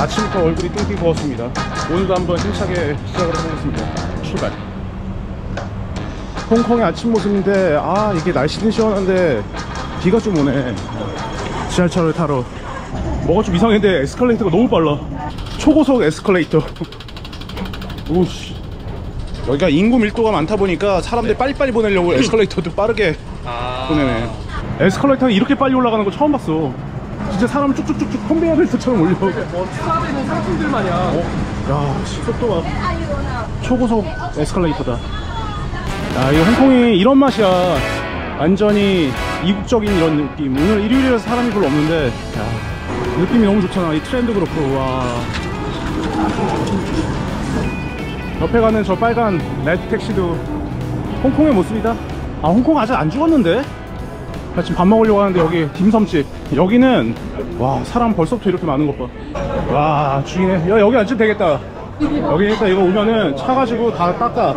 아침부터 얼굴이 뚱뚱 부었습니다. 오늘도 한번 힘차게 시작을 해보겠습니다. 출발. 홍콩의 아침 모습인데, 아, 이게 날씨는 시원한데 비가 좀 오네. 지하철을 타러. 뭐가 좀 이상한데 에스컬레이터가 너무 빨라. 초고속 에스컬레이터. 오씨. 여기가 인구 밀도가 많다 보니까 사람들 빨리빨리 보내려고 에스컬레이터도 빠르게 보내네. 에스컬레이터가 이렇게 빨리 올라가는 거 처음 봤어. 진짜 사람 쭉쭉쭉쭉 컨베이어 벨트처럼 올려. 추가되는 상품들 마냥. 야, 속도가 초고속 에스컬레이터다. 야, 이거 홍콩이 이런 맛이야. 완전히 이국적인 이런 느낌. 오늘 일요일이라서 사람이 별로 없는데, 야, 느낌이 너무 좋잖아. 이 트렌도 그렇고. 와, 옆에 가는 저 빨간 레드 택시도 홍콩의 모습이다. 아, 홍콩 아직 안 죽었는데? 나 지금 밥 먹으려고 하는데 여기 딤섬집. 여기는 와, 사람 벌써부터 이렇게 많은 것 봐. 와, 죽이네. 야, 여기 앉으면 되겠다. 여기 일단 이거 오면은 차 가지고 다 닦아.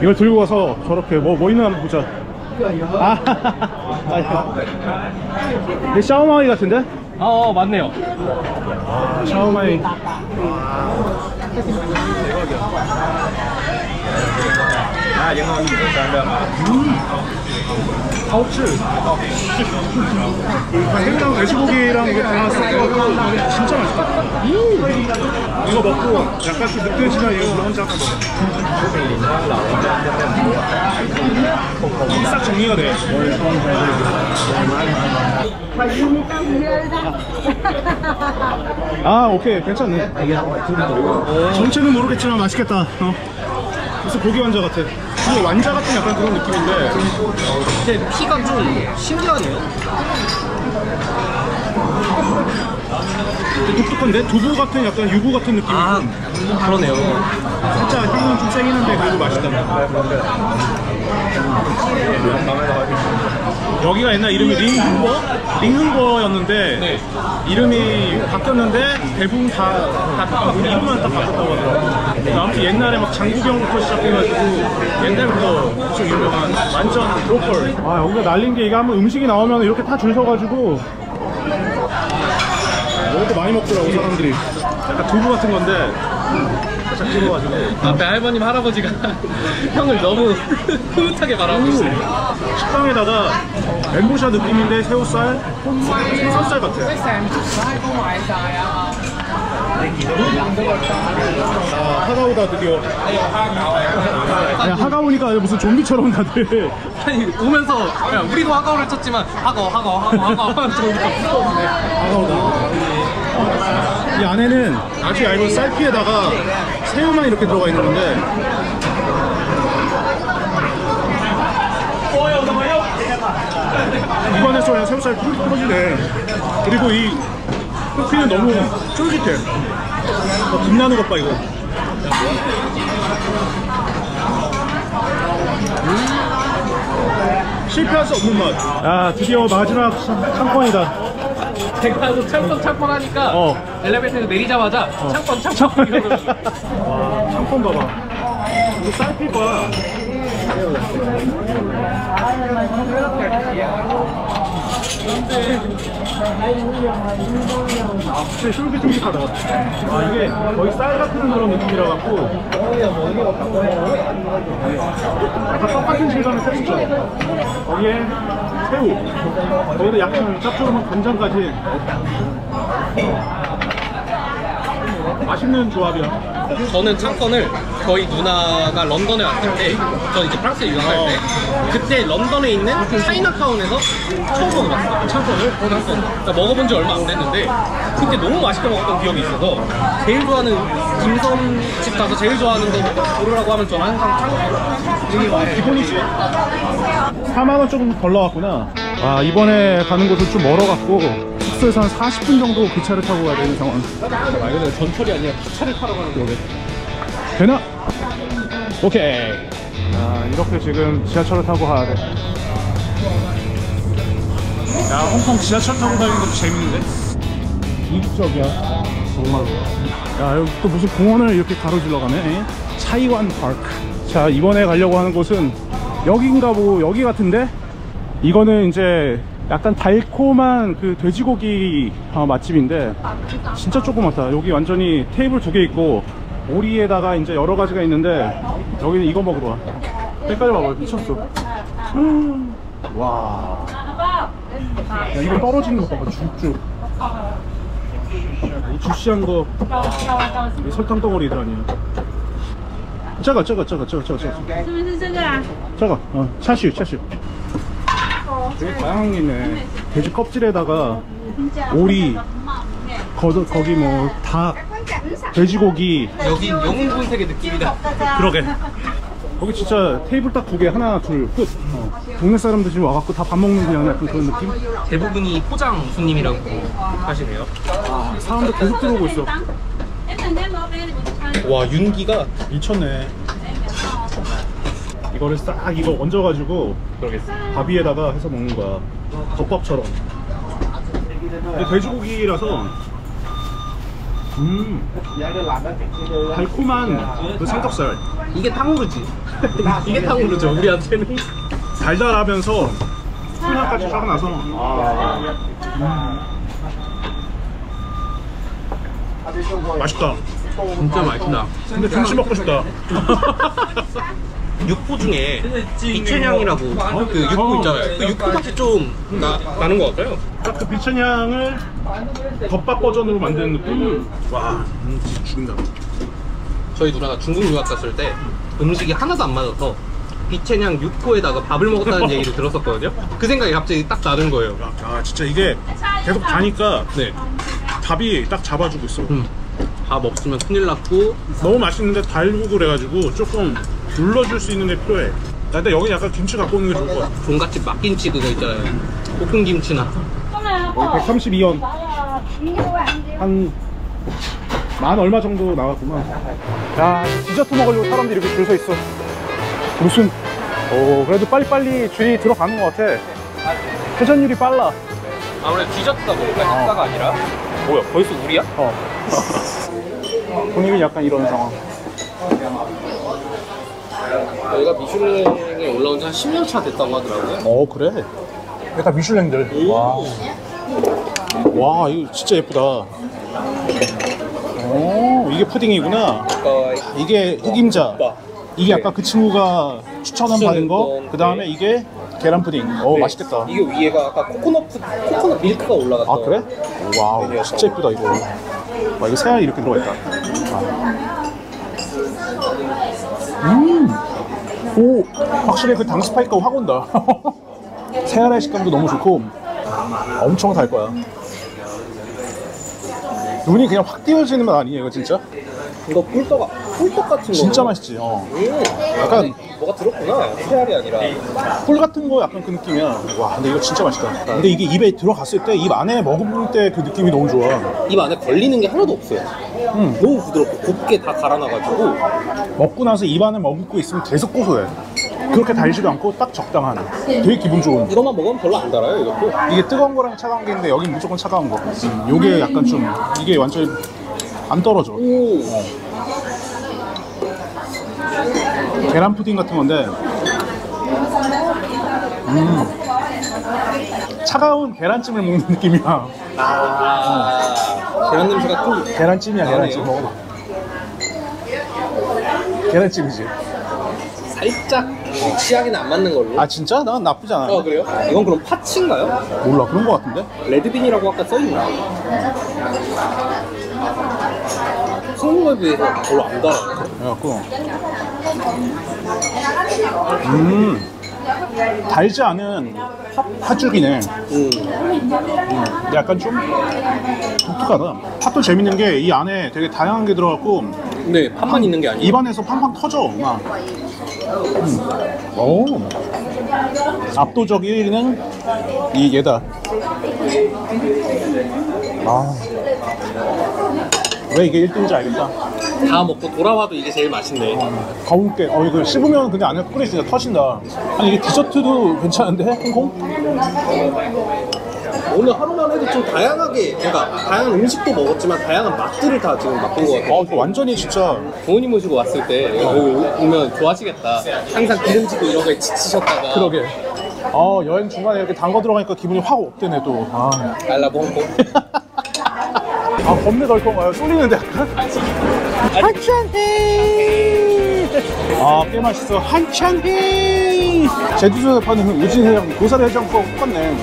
이걸 들고 가서 저렇게 뭐 있나 한번 보자. 이게 샤오마이 같은데? 맞네요. 샤오마이. 하우츠. 생강 돼지고기랑 이거 다 섞어가지고 진짜 맛있다. 이거 먹고 약간 좀 느껴지면 이거 혼자 한번 먹어. 싹 정리가 돼. 아, 오케이, 괜찮네. 정체는 모르겠지만 맛있겠다. 무슨 고기 완자 같아. 이거 완자 같은 약간 그런 느낌인데, 근데 피가 좀 신기하네요. 독특한데? 두부 같은 약간 유부 같은 느낌. 그러네요. 살짝 향은 좀 세긴 한데 그래도 맛있다. 여기가 옛날 이름이 링흥거였는데 네. 이름이 바뀌었는데 대부분 다 이름만 딱 바꿨다고 하더라고요. 아무튼 옛날에 막 장구경부터 시작해가지고 옛날부터 좀 유명한 완전 로컬. 아, 여기가 날린 게 이게 한번 음식이 나오면 이렇게 다 줄 서가지고 이것도 많이 먹더라고 사람들이. 약간 두부 같은 건데 살짝 찍어가지고 앞에 할머님 할아버지가 형을 너무 흐뭇하게 바라보고 있어요. 식빵에다가 멘보샤 느낌인데 새우살, 생선살 같아. 아, 하가오다 드디어. 야, 하가오니까 무슨 좀비처럼 다들. 아니 오면서 야, 우리도 하가오를 쳤지만 하가오 하가오가 무서운데. 하가오다. 이 안에는 아주 얇은 쌀피에다가 새우만 이렇게 들어가 있는 건데 입안에서 그냥 새우살 푹 터지네. 그리고 이 커피는 너무 쫄깃해. 빛나는 것 봐 이거. 실패할 수 없는 맛. 아, 드디어 마지막 창권이다. 제가 또 창권 하니까 엘리베이터에서 내리자마자 창권 이러더라고요. 와, 창권 봐봐. 이거 쌀피 봐. 진짜 쫄깃쫄깃하다. 아, 이게 거의 쌀 같은 그런 느낌이라 갖고 약간 똑같은 질감의 새우죠. 거기에 새우, 거기다 약간 짭조름한 간장까지. 맛있는 조합이야. 저는 창건을 저희 누나가 런던에 왔을 때, 저는 이제 프랑스에 유학할 때 그때 런던에 있는 차이나타운에서 처음 먹어봤어요. 창건을? 그러니까 먹어본 지 얼마 안 됐는데 그때 너무 맛있게 먹었던 기억이 있어서 제일 좋아하는 딤섬집 가서 제일 좋아하는 거 고르라고 하면 저는 항상 창건 기본이지. 4만원 조금 덜 나왔구나. 아, 이번에 가는 곳은 좀 멀어갖고 숙소에서 한 40분 정도 기차를 타고 가야 되는 상황. 말 그대로 전철이 아니라 기차를 타러 가는 거네. 되나? 오케이. 아, 이렇게 지금 지하철을 타고 가야 돼. 야, 홍콩 지하철 타고 다니는 것도 재밌는데? 이국적이야 정말로. 야, 여기 또 무슨 공원을 이렇게 가로질러 가네. 차이완 파크. 자, 이번에 가려고 하는 곳은 여긴가 보고, 여기 같은데? 이거는 이제 약간 달콤한 그 돼지고기 맛집인데 진짜 조그맣다. 여기 완전히 테이블 2개 있고 오리에다가 이제 여러 가지가 있는데 여기는 이거 먹으러 와. 색깔 봐봐, 미쳤어. 와, 야, 이거 떨어지는 거 봐봐, 쭉쭉. 이 주시한 거, 이 설탕 덩어리들 아니야. 작아. 是不是这个啊？ 작아. 차슈. 되게 다양한 게 있네. 돼지 껍질에다가 오리, 거기 뭐 닭, 돼지고기. 여기 영웅 본색의 느낌이다. 그러게. 거기 진짜 테이블 딱 2개, 하나, 둘, 끝. 동네 사람들 지금 와갖고 다 밥 먹는 그냥 약간 그런 느낌? 대부분이 포장 손님이라고 하시네요. 아, 사람들 계속 들어오고 있어. 와, 윤기가 미쳤네. 이거를 싹 이거 얹어가지고 밥 위에다가 해서 먹는 거야. 덮밥처럼. 근데 돼지고기라서 달콤한 그 삼겹살. 이게 탕후루지. 이게 탕후루죠, 우리한테는. 달달하면서 순한까지 싹 나서 맛있다. 진짜 맛있다. 근데 김치 먹고 싶다. 육포 중에 비채냥이라고 그 육포 있잖아요. 그 육포 맛이 좀 나는 것 같아요. 딱 그 비천향을 덮밥 버전으로 만드는 느낌. 와, 진짜 죽인다. 저희 누나가 중국 유학 갔을 때 음식이 하나도 안 맞아서 비채냥 육포에다가 밥을 먹었다는 얘기를 들었었거든요. 그 생각이 갑자기 딱 나는 거예요. 아, 진짜 이게 계속 가니까 네. 밥이 딱 잡아주고 있어. 밥 없으면 큰일 났고. 너무 맛있는데 달고 그래가지고 조금 눌러줄 수 있는 게 필요해. 근데 여기 약간 김치 갖고 오는 게 좋을 것 같아. 종갓집 막김치 그거 있잖아요. 볶음김치나. 여기 132원. 한 만 얼마 정도 나왔구만. 야, 디저트 먹으려고 사람들이 이렇게 줄 서 있어. 무슨 그래도 빨리빨리 줄이 들어가는 것 같아. 회전율이 빨라. 아무래도 디저트다 보니까 식사가 아니라. 뭐야, 벌써 우리야? 분위기는 약간 이런 상황. 여기가 미슐랭에 올라온 지 한 10년 차 됐다고 하더라고요. 그래? 이게 다 미슐랭들. 와, 이거 진짜 예쁘다. 이게 푸딩이구나. 이게 흑임자. 이게 아까 그 친구가 추천한 받은 거. 그 다음에 이게 계란 푸딩. 맛있겠다. 이게 위에가 아까 코코넛 밀크가 올라갔다. 아, 그래? 와우, 진짜 예쁘다 이거. 와, 이거 새알이 이렇게 들어가 있다. 오, 확실히 그 당 스파이크가 확 온다. 새알의 식감도 너무 좋고 엄청 달 거야. 눈이 그냥 확 띄어지는 맛 아니에요, 이거 진짜? 이거 꿀떡 같은 거. 진짜 맛있지. 약간 뭐가 들었구나. 새알이 아니라. 꿀 같은 거 약간 그 느낌이야. 와, 근데 이거 진짜 맛있다. 근데 이게 입에 들어갔을 때, 입 안에 먹을 때 그 느낌이 너무 좋아. 입 안에 걸리는 게 하나도 없어요. 너무 부드럽고 곱게 다 갈아놔가지고. 먹고 나서 입 안에 머금고 있으면 계속 고소해. 그렇게 달지도 않고 딱 적당한. 되게 기분 좋은. 이것만 먹으면 별로 안 달아요, 이것도. 이게 뜨거운 거랑 차가운 게 있는데 여긴 무조건 차가운 거. 요게 약간 좀 이게 완전 안 떨어져. 계란 푸딩 같은 건데 차가운 계란찜을 먹는 느낌이야. 계란 냄새가 좀. 계란찜이야, 계란찜. 먹어봐. 계란찜이지. 살짝 취향에는 안 맞는 걸로. 아, 진짜? 난 나쁘지 않아. 그래요? 이건 그럼 파치인가요? 몰라, 그런 거 같은데? 레드빈이라고 아까 써있나? 먹는 거에 비해서 별로 안 달아요. 그래갖고 달지 않은 팥죽이네. 근데 약간 좀 독특하다. 팥도 재밌는 게 이 안에 되게 다양한 게 들어갔고 네, 팥만 있는 게 아니에요. 입안에서 팡팡 터져 막. 오. 압도적 1위는 얘다. 왜 이게 1등인지 알겠다. 다 먹고 돌아와도 이게 제일 맛있네. 가운데 이거 씹으면 근데 안에 꿀이 진짜 터진다. 아니 이게 디저트도 괜찮은데? 홍콩? 오늘 하루만 해도 좀 다양하게, 그러니까 다양한 음식도 먹었지만 다양한 맛들을 다 지금 맛본 것 같아요. 이거 완전히 진짜 부모님 모시고 왔을 때 여기 오면 좋아하시겠다. 항상 기름지고 이런 거에 지치셨다가. 그러게. 여행 중간에 이렇게 단 거 들어가니까 기분이 확 업되네 또. 알라보 홍콩. 겁내 덜 건가요? 쏠리는데 약간? 한창해! 꽤 맛있어. 한창해! 제주도에 파는 우진 해장, 고사리 해장국 똑같네.